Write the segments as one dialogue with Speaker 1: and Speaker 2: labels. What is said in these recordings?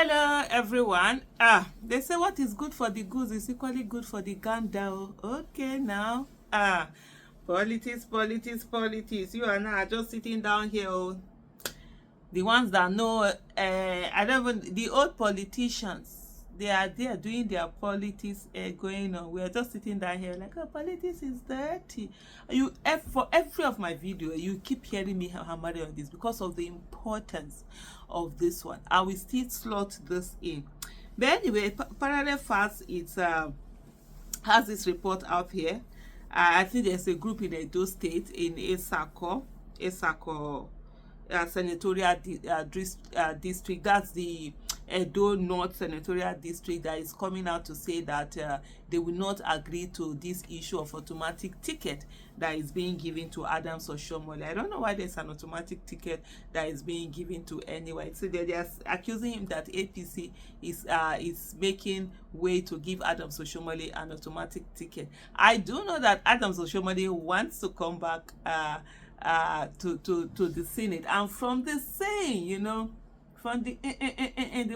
Speaker 1: Hello everyone. They say what is good for the goose is equally good for the gander. Okay now. Politics, politics, politics. You and I are just sitting down here. The ones that know, I don't even, the old politicians, they are there doing their politics going on. We are just sitting down here like, oh, politics is dirty. For every of my video, you keep hearing me hammer on this because of the importance of this one. I will still slot this in. But anyway, parallel fast, it's has this report out here. I think there's a group in Edo State in Esako, Senatorial district. That's the Edo North Senatorial district that is coming out to say that they will not agree to this issue of automatic ticket that is being given to Adams Oshiomole. I don't know why there's an automatic ticket that is being given to anyone. So they are accusing him that APC is making way to give Adams Oshiomole an automatic ticket. I do know that Adams Oshiomole wants to come back to the Senate, and from the saying, from the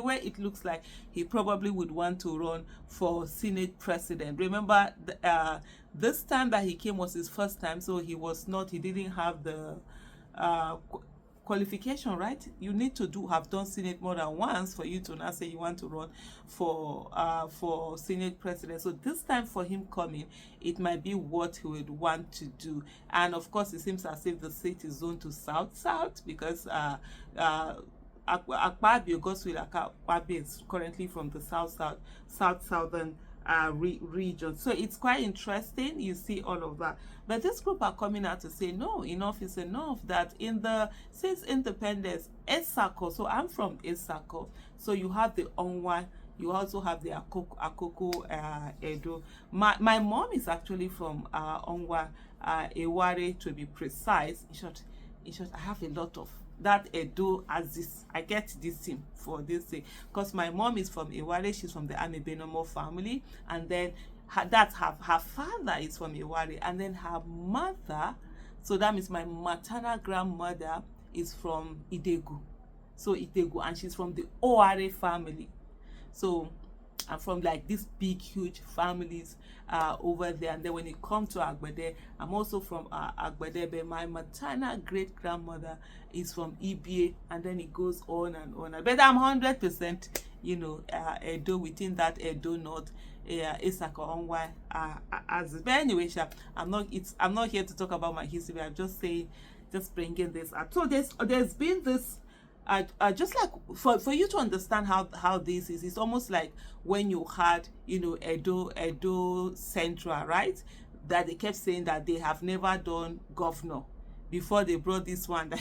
Speaker 1: way it looks like, he probably would want to run for Senate president. Remember, this time that he came was his first time, so he didn't have the qualification, right? You need to have done Senate more than once for you to now say you want to run for Senate president. So this time for him coming, it might be what he would want to do. And of course, it seems as if the seat is zoned to south because Akpabio, Godswill Akpabio, is currently from the southern region. So it's quite interesting. You see all of that. But this group are coming out to say, no, enough is enough. That since independence, Esako, so I'm from Esako, so you have the Onwa, you also have the Akoko Edo. My mom is actually from Onwa, Eware to be precise. In short, I have a lot of that Edo as this. I get this thing for this thing because my mom is from Eware. She's from the Amebenomo family, and then her father is from Eware, and then her mother, so that means my maternal grandmother, is from Idegu. So Idegu, and she's from the Oare family. So I'm from like these big huge families over there. And then when it comes to Agbede, I'm also from Agbede, but my maternal great grandmother is from EBA, and then it goes on and on. But I'm 100% Edo, within that Edo North Esako Onwa as. But anyway, I'm not here to talk about my history. I'm just saying, just bringing this out. So there's been this just like for you to understand how this is. It's almost like when you had Edo Central, right? That they kept saying that they have never done governor before they brought this one.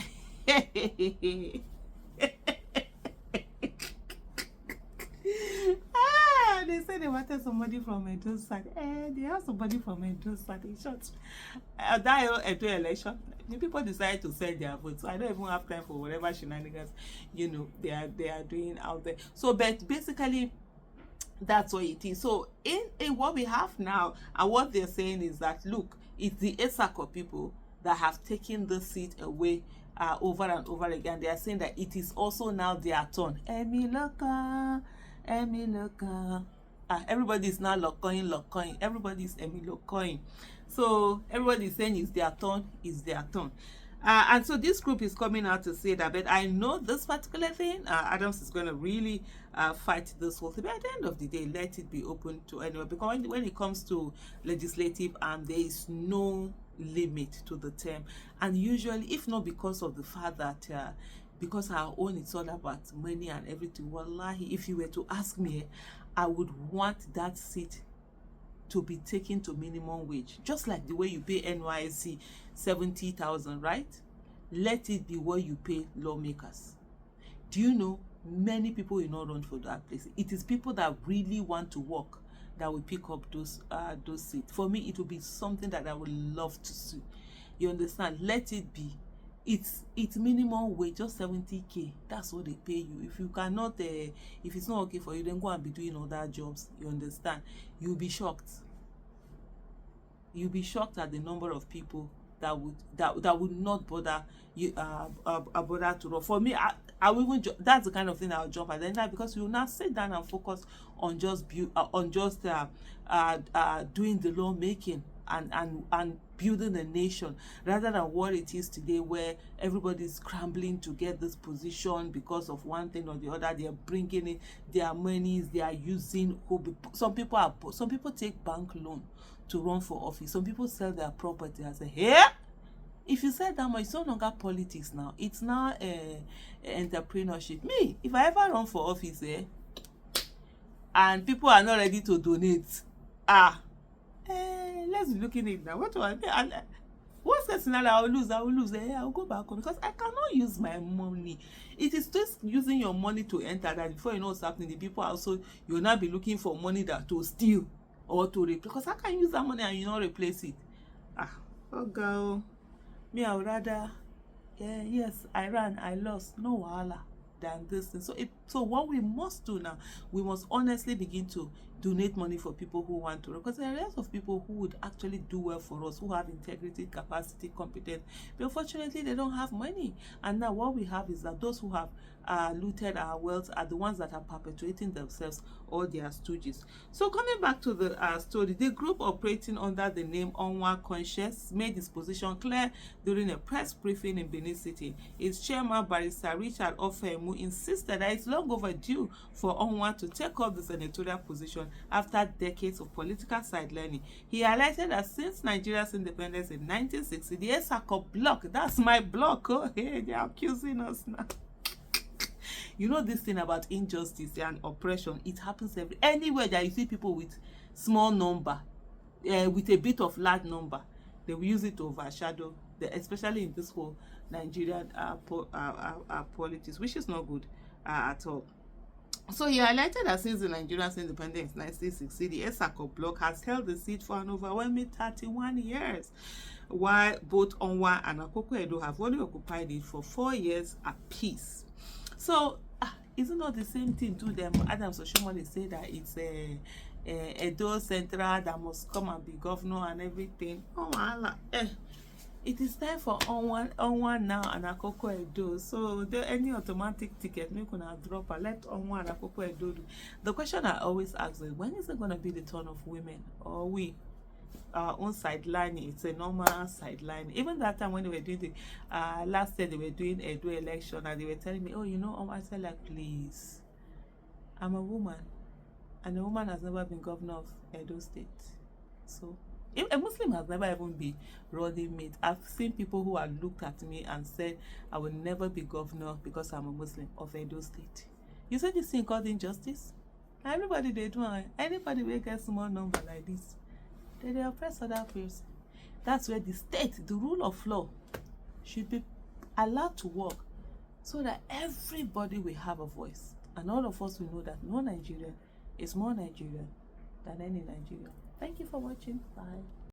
Speaker 1: They said they wanted somebody from Edo side. They have somebody from Edo side. In short, that Edo election, the people decided to sell their votes. So I don't even have time for whatever shenanigans they are doing out there. So, but basically, that's what it is. So in what we have now, and what they're saying is that, look, it's the Esako people that have taken the seat away over and over again. They are saying that it is also now their turn. Emilokan. Everybody is now Locoin. Everybody is Emilokan. So everybody is saying it's their turn. And so this group is coming out to say that, but I know this particular thing, Adams is going to really fight this whole thing. But at the end of the day, let it be open to anyone. Because when it comes to legislative, there is no limit to the term. And usually, if not because of the fact that because our own, it's all about money and everything. Wallahi, if you were to ask me, I would want that seat to be taken to minimum wage, just like the way you pay NYSC 70,000, right? Let it be what you pay lawmakers. Do you know many people will not run for that place? It is people that really want to work that will pick up those seats. For me, it will be something that I would love to see. You understand? Let it be. It's minimum wage, just 70k. That's what they pay you. If you cannot, if it's not okay for you, then go and be doing other jobs. You understand? You'll be shocked. You'll be shocked at the number of people that would not bother you bother to run. For me, I will even that's the kind of thing I'll jump at the end, because you will now sit down and focus on just doing the lawmaking and building a nation, rather than what it is today, where everybody's scrambling to get this position because of one thing or the other. They are bringing in their monies, they are using. Some people take bank loan to run for office. Some people sell their property and say, hey, if you said that much, it's no longer politics now. It's now entrepreneurship. Me, if I ever run for office, and people are not ready to donate, let's be looking at it now. What do I think? What's the scenario? I will lose. I'll go back home, because I cannot use my money. It is just using your money to enter that. Before you know what's happening, the people also, you'll not be looking for money that to steal or to replace, because I can use that money and you not replace it. Oh girl, me, I would rather, yes, I ran, I lost, no wahala, than this thing. So what we must do now, we must honestly begin to donate money for people who want to, because there are lots of people who would actually do well for us, who have integrity, capacity, competence, but unfortunately they don't have money. And now what we have is that those who have looted our wealth are the ones that are perpetuating themselves or their stooges. So coming back to the story, the group operating under the name Onwa Conscious made its position clear during a press briefing in Benin City. Its chairman, Barrister Richard Ofemu, insisted that it's long overdue for Onwa to take up the senatorial position after decades of political sidelining. He highlighted that since Nigeria's independence in 1960, the ESACO bloc, that's my bloc, oh hey, they're accusing us now. You know this thing about injustice and oppression, it happens anywhere that you see people with small number, with a bit of large number, they will use it to overshadow, especially in this whole Nigerian politics, which is not good at all. So he highlighted that since the Nigeria's independence in 1960, the ESACO bloc has held the seat for an overwhelming 31 years, while both Onwa and Akoko-Edo have only occupied it for 4 years apiece. So, is it not the same thing to them? Adams Oshiomole say that it's Edo Central that must come and be governor and everything. Oh, Allah. It is time for Onwa now and Akoko-Edo. So, any automatic ticket, we can drop and let Onwa and Akoko-Edo do. The question I always ask is, when is it going to be the turn of women? Or we? Our own sidelining, it's a normal sideline. Even that time when they were doing the last year, they were doing a Edo election, and they were telling me, oh, you know, I said, like, please, I'm a woman, and a woman has never been governor of Edo State. So if a Muslim has never even been running mate. I've seen people who have looked at me and said, I will never be governor because I'm a Muslim of Edo State. You said this thing called injustice? Everybody they do, anybody will get small number like this, they oppress other person. That's where the state, the rule of law, should be allowed to work, so that everybody will have a voice, and all of us will know that no Nigerian is more Nigerian than any Nigerian. Thank you for watching. Bye.